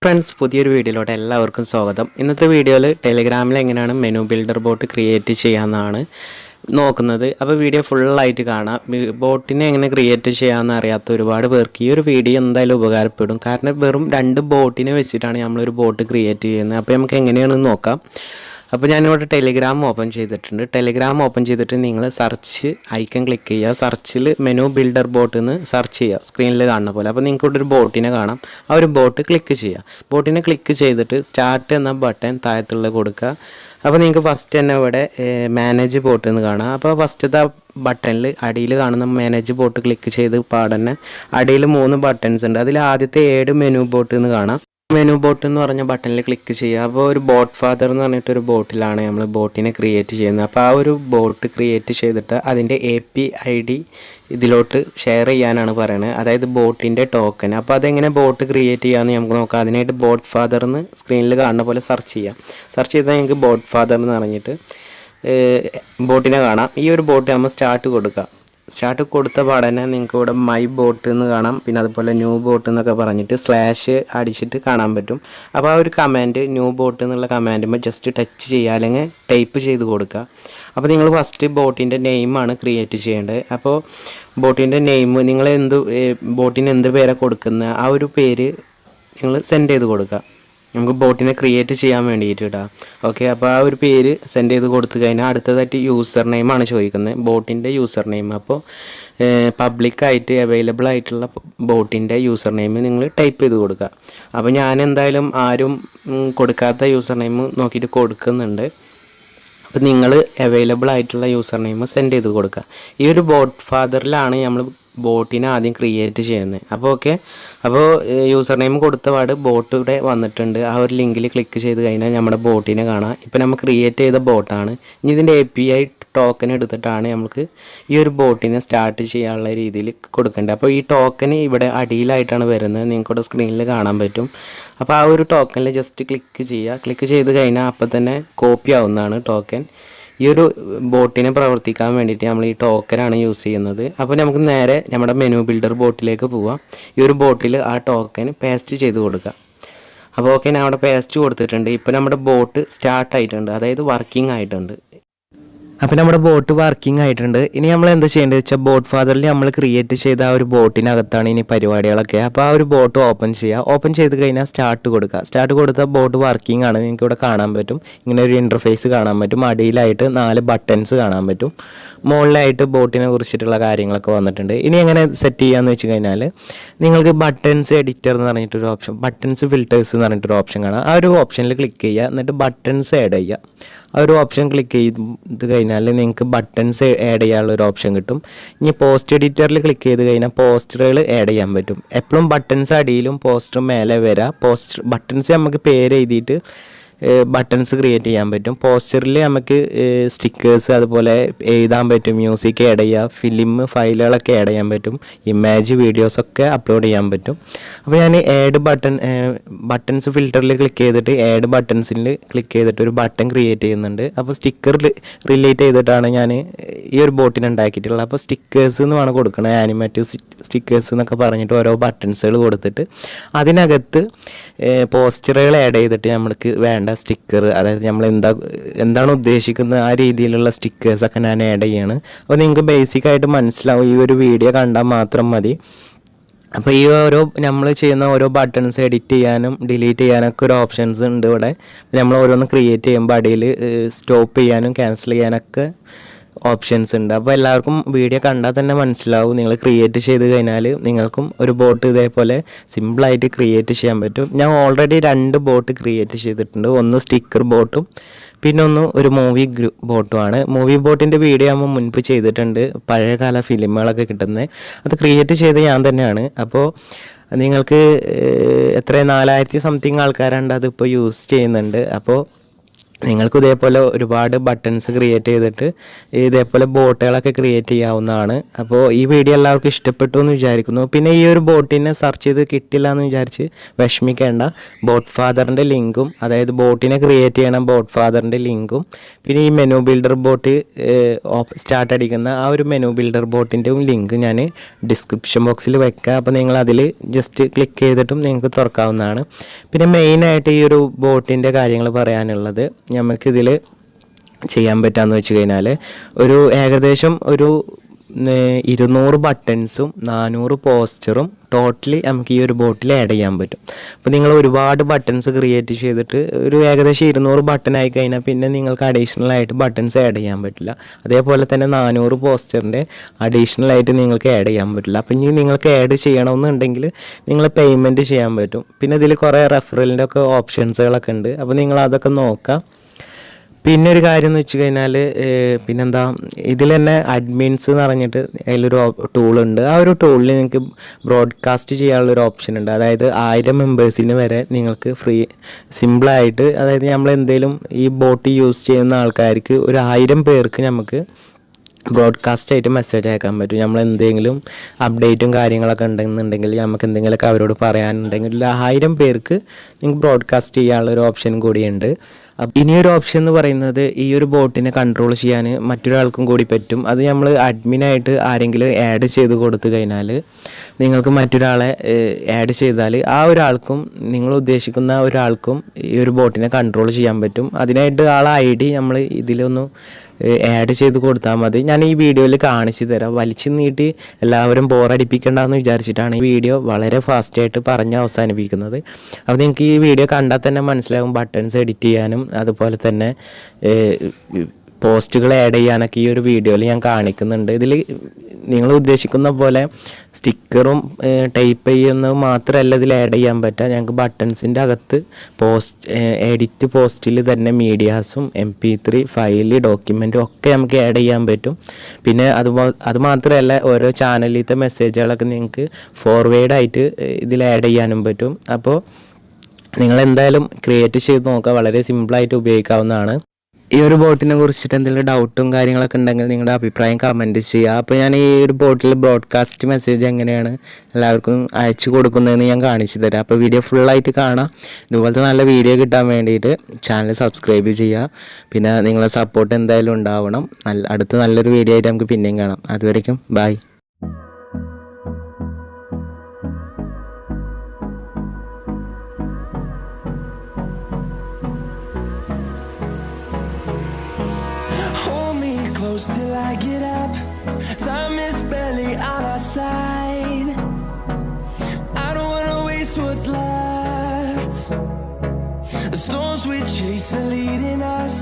Friends, പുതിയൊരു വീഡിയോയിലോട്ട് എല്ലാവർക്കും സ്വാഗതം. ഇന്നത്തെ വീഡിയോയിൽ ടെലിഗ്രാമിൽ എങ്ങനെയാണ് മെനു ബിൽഡർ ബോട്ട് ക്രിയേറ്റ് ചെയ്യാമെന്നാണ് നോക്കുന്നത്. അപ്പോൾ വീഡിയോ ഫുള്ളായിട്ട് കാണാം. ബോട്ടിനെ എങ്ങനെ ക്രിയേറ്റ് ചെയ്യാമെന്ന് അറിയാത്ത ഒരുപാട് പേർക്ക് ഈ ഒരു വീഡിയോ എന്തായാലും ഉപകാരപ്പെടും. കാരണം വെറും 2 ബോട്ടിനെ വെച്ചിട്ടാണ് നമ്മളൊരു ബോട്ട് ക്രിയേറ്റ് ചെയ്യുന്നത്. അപ്പോൾ നമുക്ക് എങ്ങനെയാണെന്ന് നോക്കാം. അപ്പോൾ ഞാനിവിടെ ടെലിഗ്രാം ഓപ്പൺ ചെയ്തിട്ടുണ്ട്. ടെലിഗ്രാം ഓപ്പൺ ചെയ്തിട്ട് നിങ്ങൾ സെർച്ച് ഐക്കൺ ക്ലിക്ക് ചെയ്യുക. സെർച്ചിൽ മെനു ബിൽഡർ ബോട്ട് എന്ന് സെർച്ച് ചെയ്യുക, സ്ക്രീനിൽ കാണുന്ന പോലെ. അപ്പോൾ നിങ്ങൾക്ക് ഇവിടെ ഒരു ബോട്ടിനെ കാണാം. ആ ഒരു ബോട്ട് ക്ലിക്ക് ചെയ്യുക. ബോട്ടിനെ ക്ലിക്ക് ചെയ്തിട്ട് സ്റ്റാർട്ട് എന്ന ബട്ടൺ താഴത്തുള്ള കൊടുക്കുക. അപ്പോൾ നിങ്ങൾക്ക് ഫസ്റ്റ് തന്നെ ഇവിടെ മാനേജ് ബോട്ട് എന്ന് കാണാം. അപ്പോൾ ഫസ്റ്റത്തെ ബട്ടണിൽ അടിയിൽ കാണുന്ന മാനേജ് ബോട്ട് ക്ലിക്ക് ചെയ്ത് പാടന്നെ അടിയിൽ 3 ബട്ടൺസ് ഉണ്ട്. അതിൽ ആദ്യത്തെ മെനു ബോട്ട് എന്ന് കാണാം. മെനു ബോട്ട് എന്ന് പറഞ്ഞ ബട്ടണിൽ ക്ലിക്ക് ചെയ്യുക. അപ്പോൾ ഒരു ബോട്ട് ഫാദർ എന്ന് പറഞ്ഞിട്ടൊരു ബോട്ടിലാണ് നമ്മൾ ബോട്ടിനെ ക്രിയേറ്റ് ചെയ്യുന്നത്. അപ്പോൾ ആ ഒരു ബോട്ട് ക്രിയേറ്റ് ചെയ്തിട്ട് അതിൻ്റെ API ഇതിലോട്ട് ഷെയർ ചെയ്യാനാണ് പറയുന്നത്, അതായത് ബോട്ടിൻ്റെ ടോക്കൺ. അപ്പോൾ അതെങ്ങനെ ബോട്ട് ക്രിയേറ്റ് ചെയ്യാമെന്ന് നമുക്ക് നോക്കാം. അതിനായിട്ട് ബോട്ട് ഫാദർ എന്ന് സ്ക്രീനിൽ കാണുന്ന പോലെ സെർച്ച് ചെയ്യാം. സെർച്ച് ചെയ്താൽ നിങ്ങൾക്ക് ബോട്ട് ഫാദർ എന്ന് പറഞ്ഞിട്ട് ബോട്ടിനെ കാണാം. ഈ ഒരു ബോട്ട് നമ്മൾ സ്റ്റാർട്ട് കൊടുക്കുക. സ്റ്റാർട്ട് കൊടുത്ത പാടന്നെ നിങ്ങൾക്ക് ഇവിടെ മൈ ബോട്ട് എന്ന് കാണാം. പിന്നെ അതുപോലെ ന്യൂ ബോട്ട് എന്നൊക്കെ പറഞ്ഞിട്ട് സ്ലാഷ് അടിച്ചിട്ട് കാണാൻ പറ്റും. അപ്പോൾ ആ ഒരു കമാൻഡ് ന്യൂ ബോട്ട് എന്നുള്ള കമാൻഡുമ്പോൾ ജസ്റ്റ് ടച്ച് ചെയ്യുക, അല്ലെങ്കിൽ ടൈപ്പ് ചെയ്ത് കൊടുക്കുക. അപ്പോൾ നിങ്ങൾ ഫസ്റ്റ് ബോട്ടിൻ്റെ നെയിമാണ് ക്രിയേറ്റ് ചെയ്യേണ്ടത്. അപ്പോൾ ബോട്ടിൻ്റെ നെയിം നിങ്ങൾ ബോട്ടിന് എന്ത് പേരാണ് കൊടുക്കുന്നത് ആ ഒരു പേര് നിങ്ങൾ സെൻഡ് ചെയ്ത് കൊടുക്കുക. നമുക്ക് ബോട്ടിനെ ക്രിയേറ്റ് ചെയ്യാൻ വേണ്ടിയിട്ട് ഇടാം. ഓക്കെ, അപ്പോൾ ആ ഒരു പേര് സെൻഡ് ചെയ്ത് കൊടുത്തു കഴിഞ്ഞാൽ അടുത്തതായിട്ട് യൂസർ നെയിമാണ് ചോദിക്കുന്നത്, ബോട്ടിൻ്റെ യൂസർ നെയിം. അപ്പോൾ പബ്ലിക്കായിട്ട് അവൈലബിൾ ആയിട്ടുള്ള ബോട്ടിൻ്റെ യൂസർ നെയിം നിങ്ങൾ ടൈപ്പ് ചെയ്ത് കൊടുക്കുക. അപ്പോൾ ഞാൻ എന്തായാലും ആരും കൊടുക്കാത്ത യൂസർ നെയിം നോക്കിയിട്ട് കൊടുക്കുന്നുണ്ട്. അപ്പോൾ നിങ്ങൾ അവൈലബിൾ ആയിട്ടുള്ള യൂസർ നെയിം സെൻഡ് ചെയ്ത് കൊടുക്കുക. ഈ ഒരു ബോട്ട് ഫാദറിലാണ് നമ്മൾ ബോട്ടിനെ ആദ്യം ക്രിയേറ്റ് ചെയ്യുന്നത്. അപ്പോൾ ഓക്കെ, അപ്പോൾ യൂസർ നെയിം കൊടുത്ത പാട് ബോട്ട് ഇവിടെ വന്നിട്ടുണ്ട്. ആ ഒരു ലിങ്കിൽ ക്ലിക്ക് ചെയ്ത് കഴിഞ്ഞാൽ നമ്മുടെ ബോട്ടിനെ കാണാം. ഇപ്പോൾ നമ്മൾ ക്രിയേറ്റ് ചെയ്ത ബോട്ടാണ്. ഇനി ഇതിൻ്റെ API ടോക്കൺ എടുത്തിട്ടാണ് നമുക്ക് ഈ ഒരു ബോട്ടിനെ സ്റ്റാർട്ട് ചെയ്യാനുള്ള രീതിയിൽ കൊടുക്കേണ്ടത്. അപ്പോൾ ഈ ടോക്കൺ ഇവിടെ അടിയിലായിട്ടാണ് വരുന്നത്, നിങ്ങൾക്കിവിടെ സ്ക്രീനിൽ കാണാൻ പറ്റും. അപ്പോൾ ആ ഒരു ടോക്കണിൽ ജസ്റ്റ് ക്ലിക്ക് ചെയ്യുക. ക്ലിക്ക് ചെയ്ത് കഴിഞ്ഞാൽ അപ്പോൾ തന്നെ കോപ്പി ആവുന്നതാണ് ടോക്കൺ. ഈ ഒരു ബോട്ടിനെ പ്രവർത്തിക്കാൻ വേണ്ടിയിട്ട് നമ്മൾ ഈ ടോക്കനാണ് യൂസ് ചെയ്യുന്നത്. അപ്പോൾ നമുക്ക് നേരെ നമ്മുടെ മെനു ബിൽഡർ ബോട്ടിലേക്ക് പോവാം. ഈ ഒരു ബോട്ടിൽ ആ ടോക്കൻ പേസ്റ്റ് ചെയ്ത് കൊടുക്കുക. അപ്പോൾ ഓക്കെ, ഞാൻ അവിടെ പേസ്റ്റ് കൊടുത്തിട്ടുണ്ട്. ഇപ്പോൾ നമ്മുടെ ബോട്ട് സ്റ്റാർട്ട് ആയിട്ടുണ്ട്, അതായത് വർക്കിംഗ് ആയിട്ടുണ്ട്. അപ്പോൾ നമ്മുടെ ബോട്ട് വർക്കിംഗ് ആയിട്ടുണ്ട്. ഇനി നമ്മൾ എന്താ ചെയ്യേണ്ടത് വെച്ചാൽ ബോട്ട് ഫാദറിൽ നമ്മൾ ക്രിയേറ്റ് ചെയ്ത ആ ഒരു ബോട്ടിനകത്താണ് ഇനി പരിപാടികളൊക്കെ. അപ്പോൾ ആ ഒരു ബോട്ട് ഓപ്പൺ ചെയ്യുക. ഓപ്പൺ ചെയ്ത് കഴിഞ്ഞാൽ സ്റ്റാർട്ട് കൊടുക്കുക. സ്റ്റാർട്ട് കൊടുത്താൽ ബോട്ട് വർക്കിംഗ് ആണ്, നിങ്ങൾക്ക് ഇവിടെ കാണാൻ പറ്റും. ഇങ്ങനെ ഒരു ഇൻ്റർഫേസ് കാണാൻ പറ്റും. അടിയിലായിട്ട് 4 ബട്ടൺസ് കാണാൻ പറ്റും. മുകളിലായിട്ട് ബോട്ടിനെ കുറിച്ചിട്ടുള്ള കാര്യങ്ങളൊക്കെ വന്നിട്ടുണ്ട്. ഇനി എങ്ങനെ സെറ്റ് ചെയ്യാമെന്ന് വെച്ച് കഴിഞ്ഞാൽ നിങ്ങൾക്ക് ബട്ടൺസ് എഡിറ്റർ എന്ന് പറഞ്ഞിട്ടൊരു ഓപ്ഷൻ, ബട്ടൺസ് ഫിൽറ്റേഴ്സ് എന്ന് പറഞ്ഞിട്ടൊരു ഓപ്ഷൻ കാണാം. ആ ഒരു ഓപ്ഷനിൽ ക്ലിക്ക് ചെയ്യുക. എന്നിട്ട് ബട്ടൺസ് ആഡ് ചെയ്യുക. ആ ഒരു ഓപ്ഷൻ ക്ലിക്ക് ചെയ്ത് കഴിഞ്ഞാൽ നിങ്ങൾക്ക് ബട്ടൺസ് ആഡ് ചെയ്യാനുള്ള ഒരു ഓപ്ഷൻ കിട്ടും. ഇനി പോസ്റ്റ് എഡിറ്ററിൽ ക്ലിക്ക് ചെയ്ത് കഴിഞ്ഞാൽ പോസ്റ്ററുകൾ ആഡ് ചെയ്യാൻ പറ്റും. എപ്പോഴും ബട്ടൺസ് അടിയിലും പോസ്റ്റർ മേലെ വരാം. ബട്ടൺസ് നമുക്ക് പേര് എഴുതിയിട്ട് ബട്ടൺസ് ക്രിയേറ്റ് ചെയ്യാൻ പറ്റും. പോസ്റ്ററിൽ നമുക്ക് സ്റ്റിക്കേഴ്സ് അതുപോലെ എഴുതാൻ പറ്റും. മ്യൂസിക് ആഡ് ചെയ്യുക, ഫിലിം ഫയലുകളൊക്കെ ആഡ് ചെയ്യാൻ പറ്റും. ഇമേജ് വീഡിയോസൊക്കെ അപ്ലോഡ് ചെയ്യാൻ പറ്റും. അപ്പോൾ ഞാൻ ബട്ടൺസ് ഫിൽറ്ററിൽ ക്ലിക്ക് ചെയ്തിട്ട് ബട്ടൺസിൽ ക്ലിക്ക് ചെയ്തിട്ട് ഒരു ബട്ടൺ ക്രിയേറ്റ് ചെയ്യുന്നുണ്ട്. അപ്പോൾ സ്റ്റിക്കർ റിലേറ്റ് ചെയ്തിട്ടാണ് ഞാൻ ഈ ഒരു ബോട്ടിന് ഉണ്ടാക്കിയിട്ടുള്ളത്. അപ്പോൾ സ്റ്റിക്കേഴ്സ് എന്ന് വേണം കൊടുക്കണം, ആനിമേറ്റീവ് സ്റ്റിക്കേഴ്സ് എന്നൊക്കെ പറഞ്ഞിട്ട് ഓരോ ബട്ടൺസുകൾ കൊടുത്തിട്ട് അതിനകത്ത് പോസ്റ്ററുകൾ ആഡ് ചെയ്തിട്ട് നമ്മൾക്ക് വേണ്ട സ്റ്റിക്കർ, അതായത് നമ്മൾ എന്താണ് ഉദ്ദേശിക്കുന്നത് ആ രീതിയിലുള്ള സ്റ്റിക്കേഴ്സൊക്കെ ഞാൻ ആഡ് ചെയ്യാണ്. അപ്പോൾ നിങ്ങൾക്ക് ബേസിക്കായിട്ട് മനസ്സിലാവും, ഈ ഒരു വീഡിയോ കണ്ടാൽ മാത്രം മതി. അപ്പോൾ ഈ നമ്മൾ ചെയ്യുന്ന ഓരോ ബട്ടൺസ് എഡിറ്റ് ചെയ്യാനും ഡിലീറ്റ് ചെയ്യാനൊക്കെ ഒരു ഓപ്ഷൻസ് ഉണ്ട് ഇവിടെ. നമ്മൾ ഓരോന്ന് ക്രിയേറ്റ് ചെയ്യുമ്പോൾ അടിയിൽ സ്റ്റോപ്പ് ചെയ്യാനും ക്യാൻസൽ ചെയ്യാനൊക്കെ ഓപ്ഷൻസ് ഉണ്ട്. അപ്പോൾ എല്ലാവർക്കും വീഡിയോ കണ്ടാൽ തന്നെ മനസ്സിലാവും. നിങ്ങൾ ക്രിയേറ്റ് ചെയ്ത് കഴിഞ്ഞാൽ നിങ്ങൾക്കും ഒരു ബോട്ട് ഇതേപോലെ സിമ്പിളായിട്ട് ക്രിയേറ്റ് ചെയ്യാൻ പറ്റും. ഞാൻ ഓൾറെഡി 2 ബോട്ട് ക്രിയേറ്റ് ചെയ്തിട്ടുണ്ട്. ഒന്ന് സ്റ്റിക്കർ ബോട്ടും പിന്നെ ഒരു മൂവി ബോട്ടുമാണ്. മൂവി ബോട്ടിൻ്റെ വീഡിയോ ആകുമ്പോൾ മുൻപ് ചെയ്തിട്ടുണ്ട്, പഴയകാല ഫിലിമുകളൊക്കെ കിട്ടുന്നത്. അത് ക്രിയേറ്റ് ചെയ്ത് ഞാൻ തന്നെയാണ്. അപ്പോൾ നിങ്ങൾക്ക് 4000 സംതിങ് ആൾക്കാരുണ്ട് അതിപ്പോൾ യൂസ് ചെയ്യുന്നുണ്ട്. അപ്പോൾ നിങ്ങൾക്ക് ഇതേപോലെ ഒരുപാട് ബട്ടൺസ് ക്രിയേറ്റ് ചെയ്തിട്ട് ഇതേപോലെ ബോട്ടുകളൊക്കെ ക്രിയേറ്റ് ചെയ്യാവുന്നതാണ്. അപ്പോൾ ഈ വീഡിയോ എല്ലാവർക്കും ഇഷ്ടപ്പെട്ടു എന്ന് വിചാരിക്കുന്നു. പിന്നെ ഈ ഒരു ബോട്ടിനെ സെർച്ച് ചെയ്ത് കിട്ടില്ല എന്ന് വിചാരിച്ച് വിഷമിക്കേണ്ട. ബോട്ട് ഫാദറിൻ്റെ ലിങ്കും, അതായത് ബോട്ടിനെ ക്രിയേറ്റ് ചെയ്യണം ബോട്ട് ഫാദറിൻ്റെ ലിങ്കും, പിന്നെ ഈ മെനു ബിൽഡർ ബോട്ട് സ്റ്റാർട്ട് അടിക്കുന്ന ആ ഒരു മെനു ബിൽഡർ ബോട്ടിൻ്റെയും ലിങ്ക് ഞാൻ ഡിസ്ക്രിപ്ഷൻ ബോക്സിൽ വെക്കാം. അപ്പോൾ നിങ്ങൾ അതിൽ ജസ്റ്റ് ക്ലിക്ക് ചെയ്തിട്ടും നിങ്ങൾക്ക് തുറക്കാവുന്നതാണ്. പിന്നെ മെയിനായിട്ട് ഈ ഒരു ബോട്ടിൻ്റെ കാര്യങ്ങൾ പറയാനുള്ളത്, നമുക്കിതിൽ ചെയ്യാൻ പറ്റാമെന്ന് വെച്ച് കഴിഞ്ഞാൽ ഏകദേശം ഒരു 200 ബട്ടൺസും 400 പോസ്റ്ററും ടോട്ടലി നമുക്ക് ഈ ഒരു ബോട്ടിൽ ആഡ് ചെയ്യാൻ പറ്റും. അപ്പോൾ നിങ്ങൾ ഒരുപാട് ബട്ടൺസ് ക്രിയേറ്റ് ചെയ്തിട്ട് ഏകദേശം 200 ബട്ടൺ ആയി കഴിഞ്ഞാൽ പിന്നെ നിങ്ങൾക്ക് അഡീഷണൽ ആയിട്ട് ബട്ടൺസ് ആഡ് ചെയ്യാൻ പറ്റില്ല. അതേപോലെ തന്നെ 400 പോസ്റ്ററിൻ്റെ അഡീഷണൽ ആയിട്ട് നിങ്ങൾക്ക് ആഡ് ചെയ്യാൻ പറ്റില്ല. അപ്പോൾ ഇനി നിങ്ങൾക്ക് ആഡ് ചെയ്യണമെന്നുണ്ടെങ്കിൽ നിങ്ങൾ പേയ്മെൻറ്റ് ചെയ്യാൻ പറ്റും. പിന്നെ ഇതിൽ കുറേ റെഫറലിൻ്റെ ഒക്കെ ഓപ്ഷൻസുകളൊക്കെ ഉണ്ട്. അപ്പോൾ നിങ്ങൾ അതൊക്കെ നോക്കാം. പിന്നെ ഒരു കാര്യം എന്ന് വെച്ച് കഴിഞ്ഞാൽ പിന്നെന്താ, ഇതിൽ തന്നെ അഡ്മിൻസ് എന്ന് പറഞ്ഞിട്ട് അതിലൊരു ടൂളുണ്ട്. ആ ഒരു ടൂളിൽ നിങ്ങൾക്ക് ബ്രോഡ്കാസ്റ്റ് ചെയ്യാനുള്ളൊരു ഓപ്ഷൻ ഉണ്ട്. അതായത് 1000 മെമ്പേഴ്സിന് വരെ നിങ്ങൾക്ക് സിമ്പിളായിട്ട്, അതായത് നമ്മൾ എന്തെങ്കിലും ഈ ബോട്ട് യൂസ് ചെയ്യുന്ന ആൾക്കാർക്ക് 1000 പേർക്ക് നമുക്ക് ബ്രോഡ്കാസ്റ്റ് ആയിട്ട് മെസ്സേജ് അയക്കാൻ പറ്റും. നമ്മൾ എന്തെങ്കിലും അപ്ഡേറ്റും കാര്യങ്ങളൊക്കെ ഉണ്ടെന്നുണ്ടെങ്കിൽ, നമുക്ക് എന്തെങ്കിലുമൊക്കെ അവരോട് പറയാനുണ്ടെങ്കിൽ 1000 പേർക്ക് നിങ്ങൾക്ക് ബ്രോഡ്കാസ്റ്റ് ചെയ്യാനുള്ളൊരു ഓപ്ഷൻ കൂടിയുണ്ട്. ഇനിയൊരു ഓപ്ഷൻ എന്ന് പറയുന്നത്, ഈ ഒരു ബോട്ടിനെ കൺട്രോൾ ചെയ്യാൻ മറ്റൊരാൾക്കും കൂടി പറ്റും. അത് നമ്മൾ അഡ്മിനായിട്ട് ആരെങ്കിലും ആഡ് ചെയ്ത് കൊടുത്തു കഴിഞ്ഞാൽ, നിങ്ങൾക്ക് മറ്റൊരാളെ ആഡ് ചെയ്താൽ ആ ഒരാൾക്കും നിങ്ങൾ ഉദ്ദേശിക്കുന്ന ഒരാൾക്കും ഈ ഒരു ബോട്ടിനെ കൺട്രോൾ ചെയ്യാൻ പറ്റും. അതിനായിട്ട് ID നമ്മൾ ഇതിലൊന്ന് ആഡ് ചെയ്ത് കൊടുത്താൽ മതി. ഞാൻ ഈ വീഡിയോയിൽ കാണിച്ചു തരാം. വലിച്ചു നീട്ടി എല്ലാവരും ബോറടിപ്പിക്കേണ്ടെന്ന് വിചാരിച്ചിട്ടാണ് ഈ വീഡിയോ വളരെ ഫാസ്റ്റായിട്ട് പറഞ്ഞ് അവസാനിപ്പിക്കുന്നത്. അപ്പോൾ നിങ്ങൾക്ക് ഈ വീഡിയോ കണ്ടാൽ തന്നെ മനസ്സിലാകും ബട്ടൺസ് എഡിറ്റ് ചെയ്യാനും അതുപോലെ തന്നെ പോസ്റ്റുകൾ ആഡ് ചെയ്യാനൊക്കെ ഈ ഒരു വീഡിയോയിൽ ഞാൻ കാണിക്കുന്നുണ്ട്. ഇതിൽ നിങ്ങൾ ഉദ്ദേശിക്കുന്ന പോലെ സ്റ്റിക്കറും ടൈപ്പ് ചെയ്യുന്നത് മാത്രമല്ല ഇതിൽ ആഡ് ചെയ്യാൻ പറ്റുക. ഞങ്ങൾക്ക് ബട്ടൺസിൻ്റെ അകത്ത് എഡിറ്റ് പോസ്റ്റിൽ തന്നെ മീഡിയാസും MP3 ഫയല് ഡോക്യുമെൻറ്റും ഒക്കെ നമുക്ക് ആഡ് ചെയ്യാൻ പറ്റും. പിന്നെ അത് മാത്രമല്ല ഓരോ ചാനലിലത്തെ മെസ്സേജുകളൊക്കെ നിങ്ങൾക്ക് ഫോർവേഡായിട്ട് ഇതിൽ ആഡ് ചെയ്യാനും പറ്റും. അപ്പോൾ നിങ്ങൾ എന്തായാലും ക്രിയേറ്റ് ചെയ്ത് നോക്കുക. വളരെ സിമ്പിളായിട്ട് ഉപയോഗിക്കാവുന്നതാണ്. ഈ ഒരു ബോട്ടിനെ കുറിച്ചിട്ട് എന്തെങ്കിലും ഡൗട്ടും കാര്യങ്ങളൊക്കെ ഉണ്ടെങ്കിൽ നിങ്ങളുടെ അഭിപ്രായം കമൻറ്റ് ചെയ്യുക. അപ്പോൾ ഞാൻ ഈ ഒരു ബോട്ടിൽ ബ്രോഡ്കാസ്റ്റ് മെസ്സേജ് എങ്ങനെയാണ് എല്ലാവർക്കും അയച്ചു കൊടുക്കുന്നതെന്ന് ഞാൻ കാണിച്ചു തരാം. അപ്പോൾ വീഡിയോ ഫുള്ളായിട്ട് കാണാം. ഇതുപോലത്തെ നല്ല വീഡിയോ കിട്ടാൻ വേണ്ടിയിട്ട് ചാനൽ സബ്സ്ക്രൈബ് ചെയ്യുക. പിന്നെ നിങ്ങളെ സപ്പോർട്ട് എന്തായാലും ഉണ്ടാവണം. അടുത്ത നല്ലൊരു വീഡിയോ ആയിട്ട് നമുക്ക് പിന്നെയും കാണാം. അതുവരേക്കും by. Till I get up, time is barely on our side. I don't wanna waste what's left. The storms we chase are leading us.